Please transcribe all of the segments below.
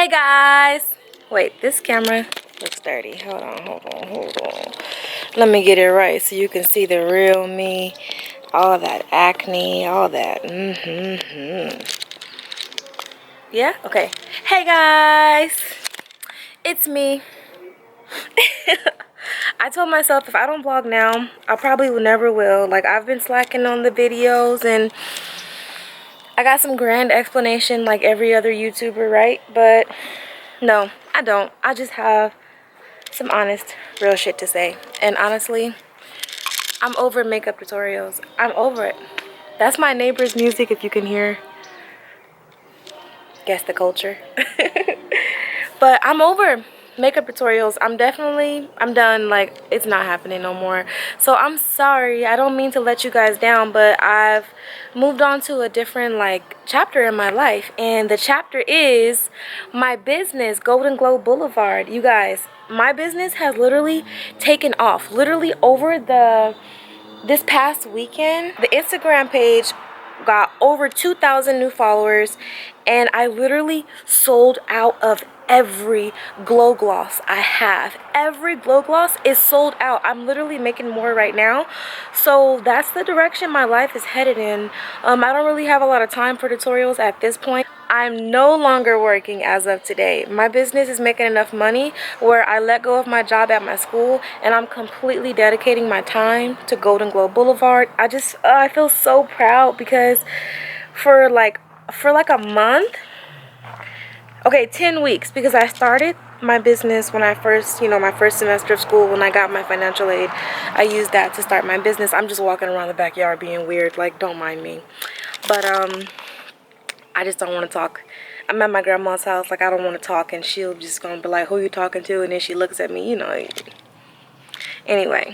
Hey guys! Wait, this camera looks dirty. Hold on. Let me get it right so you can see the real me. All that acne, all that. Yeah? Okay. Hey guys! It's me. I told myself if I don't vlog now, I probably never will. Like, I've been slacking on the videos and I got some grand explanation like every other YouTuber, right? But no, I don't. I just have some honest, real shit to say. And honestly, I'm over makeup tutorials. I'm over it. That's my neighbor's music if you can hear. Guess the culture. But I'm over makeup tutorials. I'm done. Like, it's not happening no more. So I'm sorry. I don't mean to let you guys down, but I've moved on to a different like chapter in my life. And the chapter is my business, Golden Glow Boulevard. You guys, my business has literally taken off. Literally over this past weekend, the Instagram page got over 2,000 new followers, and I literally sold out of every glow gloss I have. Every glow gloss is sold out. I'm literally making more right now. So that's the direction my life is headed in. I don't really have a lot of time for tutorials at this point. I'm no longer working as of today. My business is making enough money where I let go of my job at my school and I'm completely dedicating my time to Golden Glow Boulevard. I feel so proud because for like a month, okay, 10 weeks, because I started my business when I first, my first semester of school, when I got my financial aid. I used that to start my business. I'm just walking around the backyard being weird, like, don't mind me. But I just don't want to talk. I'm at my grandma's house, like, I don't want to talk, and she'll just gonna be like, who you talking to? And then she looks at me, Anyway,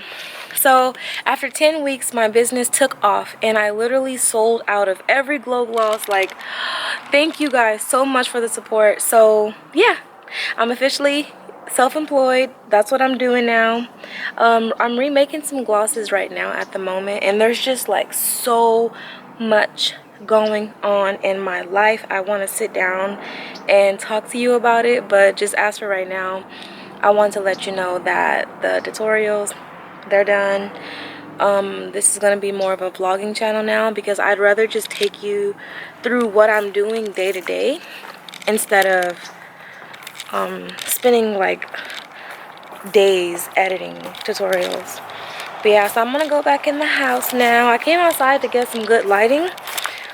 so after 10 weeks, my business took off, and I literally sold out of every glow gloss. Like, thank you guys so much for the support. So, yeah, I'm officially self-employed. That's what I'm doing now. I'm remaking some glosses right now at the moment, and there's just, like, so much going on in my life. I want to sit down and talk to you about it, but just as for right now, I want to let you know that the tutorials, they're done. This is going to be more of a vlogging channel now because I'd rather just take you through what I'm doing day to day instead of spending like days editing tutorials. But yeah, so I'm going to go back in the house now. I came outside to get some good lighting.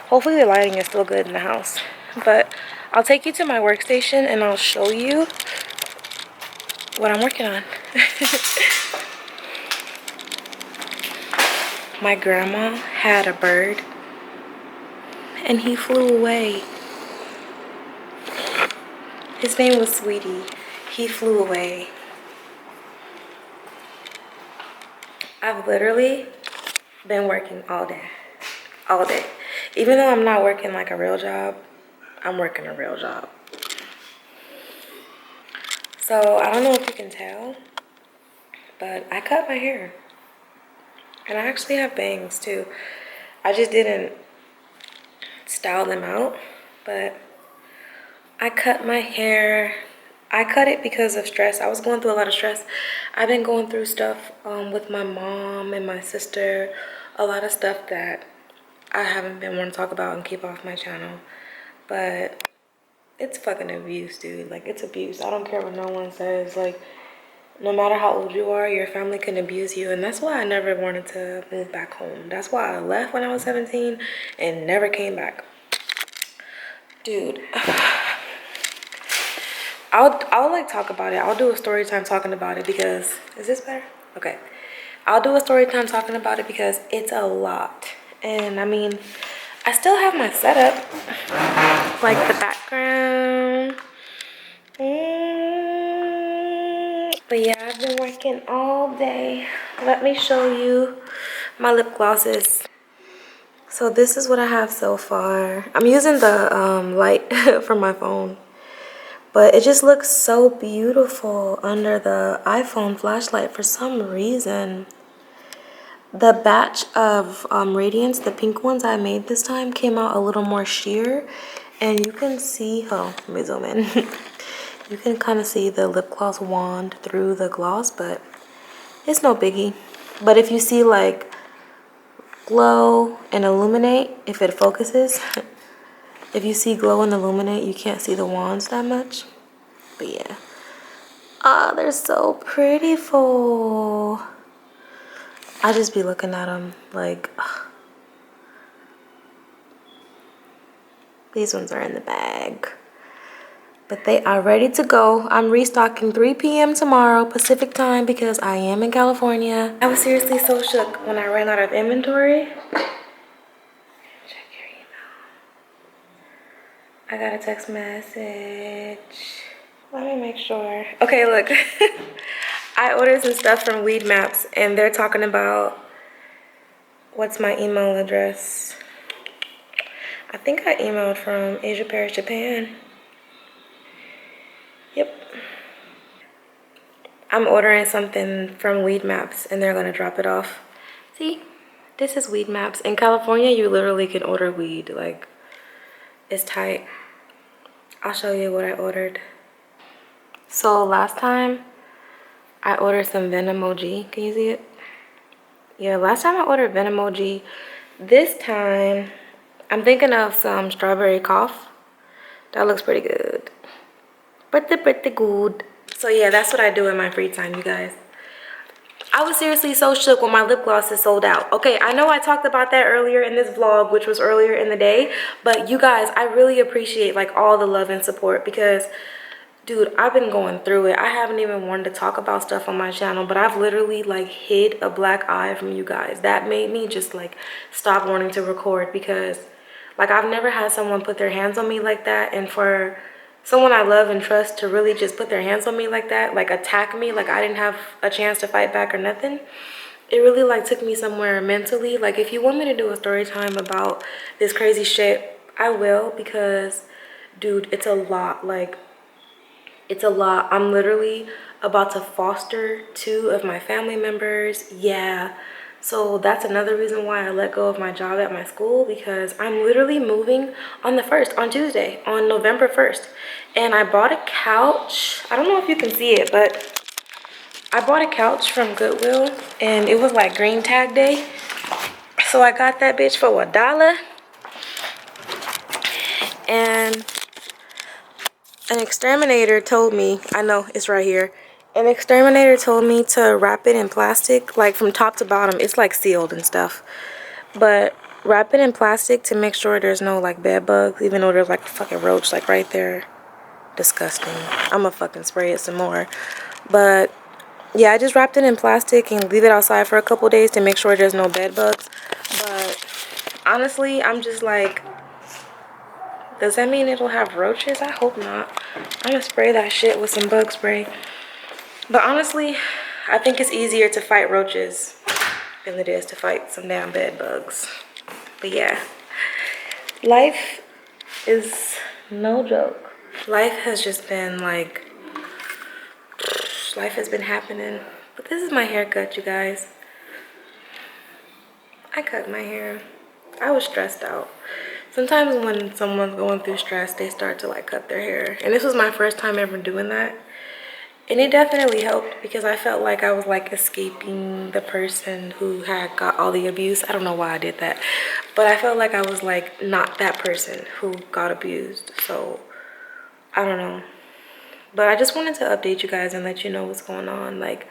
Hopefully the lighting is still good in the house. But I'll take you to my workstation and I'll show you what I'm working on. My grandma had a bird and he flew away. His name was Sweetie. He flew away. I've literally been working all day. All day. Even though I'm not working like a real job, I'm working a real job. So I don't know if you can tell, but I cut my hair. And I actually have bangs too. I just didn't style them out, but I cut my hair. I cut it because of stress. I was going through a lot of stress. I've been going through stuff with my mom and my sister. A lot of stuff that I haven't been wanting to talk about and keep off my channel. But it's fucking abuse, dude. Like, it's abuse. I don't care what no one says. Like, no matter how old you are, your family can abuse you. And that's why I never wanted to move back home. That's why I left when I was 17 and never came back. Dude. I'll like talk about it. I'll do a story time talking about it because, is this better? Okay. I'll do a story time talking about it because it's a lot. And I mean, I still have my setup, like the background. But yeah, I've been working all day. Let me show you my lip glosses. So this is what I have so far. I'm using the light from my phone. But it just looks so beautiful under the iPhone flashlight for some reason. The batch of Radiance, the pink ones I made this time, came out a little more sheer. And you can see, oh, let me zoom in. You can kind of see the lip gloss wand through the gloss, but it's no biggie. But if you see like glow and illuminate, if it focuses, if you see glow and illuminate, you can't see the wands that much. But yeah. Ah, they're so prettiful. I just be looking at them like, ugh. These ones are in the bag. But they are ready to go. I'm restocking 3 p.m. tomorrow Pacific time because I am in California. I was seriously so shook when I ran out of inventory. Check your email. I got a text message. Let me make sure. Okay, look. I ordered some stuff from Weed Maps and they're talking about what's my email address. I think I emailed from Asia Paris, Japan. Yep. I'm ordering something from Weed Maps and they're gonna drop it off. See, this is Weed Maps. In California, you literally can order weed. Like, it's tight. I'll show you what I ordered. So last time, I ordered some Venom OG. Can you see it? Yeah, last time I ordered Venom OG. This time, I'm thinking of some Strawberry Cough. That looks pretty good. Pretty good. So yeah, that's what I do in my free time, you guys. I was seriously so shook when my lip gloss is sold out. Okay, I know I talked about that earlier in this vlog, which was earlier in the day. But you guys, I really appreciate like all the love and support because, dude, I've been going through it. I haven't even wanted to talk about stuff on my channel, but I've literally like hid a black eye from you guys. That made me just like stop wanting to record because like I've never had someone put their hands on me like that. And for someone I love and trust to really just put their hands on me like that, like attack me, like I didn't have a chance to fight back or nothing, it really like took me somewhere mentally. Like if you want me to do a story time about this crazy shit, I will, because dude, it's a lot. Like it's a lot. I'm literally about to foster 2 of my family members. Yeah. So that's another reason why I let go of my job at my school, because I'm literally moving on the 1st, on Tuesday, on November 1st. And I bought a couch. I don't know if you can see it, but I bought a couch from Goodwill and it was like green tag day. So I got that bitch for $1. And an exterminator told me, I know it's right here. An exterminator told me to wrap it in plastic, like from top to bottom. It's like sealed and stuff. But wrap it in plastic to make sure there's no like bed bugs, even though there's like a fucking roach like right there. Disgusting. I'ma fucking spray it some more. But yeah, I just wrapped it in plastic and leave it outside for a couple days to make sure there's no bed bugs. But honestly, I'm just like, does that mean it'll have roaches? I hope not. I'm gonna spray that shit with some bug spray. But honestly, I think it's easier to fight roaches than it is to fight some damn bed bugs. But yeah, life is no joke. Life has just been like, life has been happening. But this is my haircut, you guys. I cut my hair. I was stressed out. Sometimes when someone's going through stress, they start to like cut their hair. And this was my first time ever doing that. And it definitely helped because I felt like I was like escaping the person who had got all the abuse. I don't know why I did that. But I felt like I was like not that person who got abused. So I don't know. But I just wanted to update you guys and let you know what's going on. Like,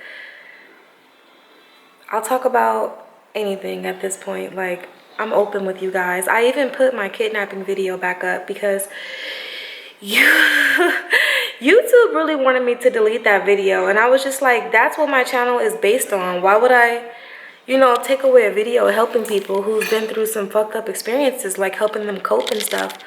I'll talk about anything at this point. Like, I'm open with you guys. I even put my kidnapping video back up because YouTube really wanted me to delete that video. And I was just like, that's what my channel is based on. Why would I, you know, take away a video helping people who've been through some fucked up experiences, like helping them cope and stuff.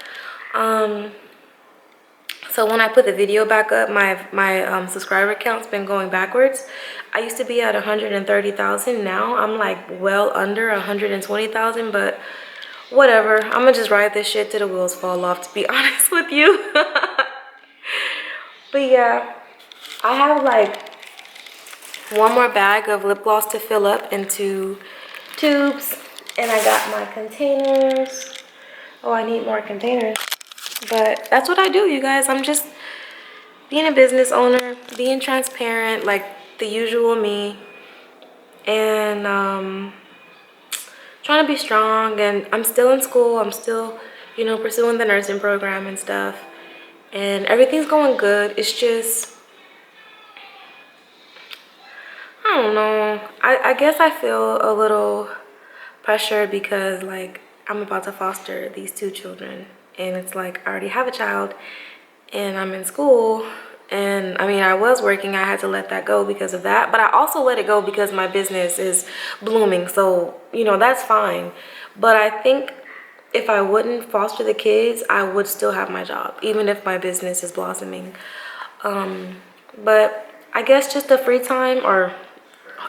So when I put the video back up, my subscriber count's been going backwards. I used to be at 130,000. Now I'm like well under 120,000, but whatever. I'm gonna just ride this shit till the wheels fall off, to be honest with you. But yeah, I have like one more bag of lip gloss to fill up into tubes, and I got my containers. Oh, I need more containers. But that's what I do, you guys. I'm just being a business owner, being transparent, like the usual me, and trying to be strong. And I'm still in school. I'm still, you know, pursuing the nursing program and stuff, and everything's going good. It's just, I don't know. I guess I feel a little pressure because like I'm about to foster these 2 children, and it's like I already have a child and I'm in school, and I mean I was working. I had to let that go because of that, but I also let it go because my business is blooming, so you know that's fine. But I think if I wouldn't foster the kids, I would still have my job even if my business is blossoming. But I guess just the free time or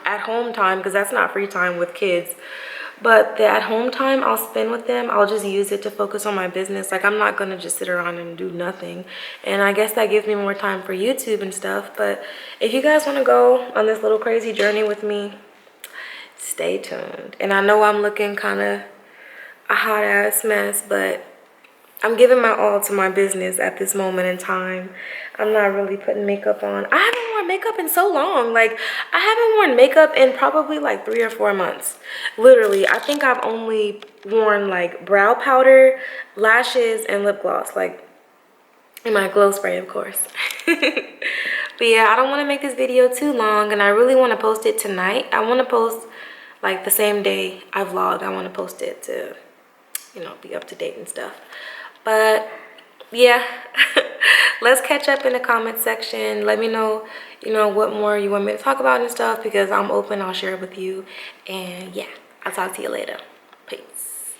at home time, because that's not free time with kids, but the at home time I'll spend with them, I'll just use it to focus on my business. Like I'm not gonna just sit around and do nothing. And I guess that gives me more time for YouTube and stuff. But if you guys want to go on this little crazy journey with me, stay tuned. And I know I'm looking kind of a hot ass mess, but I'm giving my all to my business at this moment in time. I'm not really putting makeup on. I haven't worn makeup in so long. Like, I haven't worn makeup in probably like 3 or 4 months. Literally, I think I've only worn like brow powder, lashes, and lip gloss. Like, and my glow spray, of course. But yeah, I don't want to make this video too long, and I really want to post it tonight. I want to post like the same day I vlog. I want to post it to, you know, be up to date and stuff. But yeah, let's catch up in the comment section. Let me know, you know, what more you want me to talk about and stuff, because I'm open. I'll share it with you. And yeah, I'll talk to you later. Peace.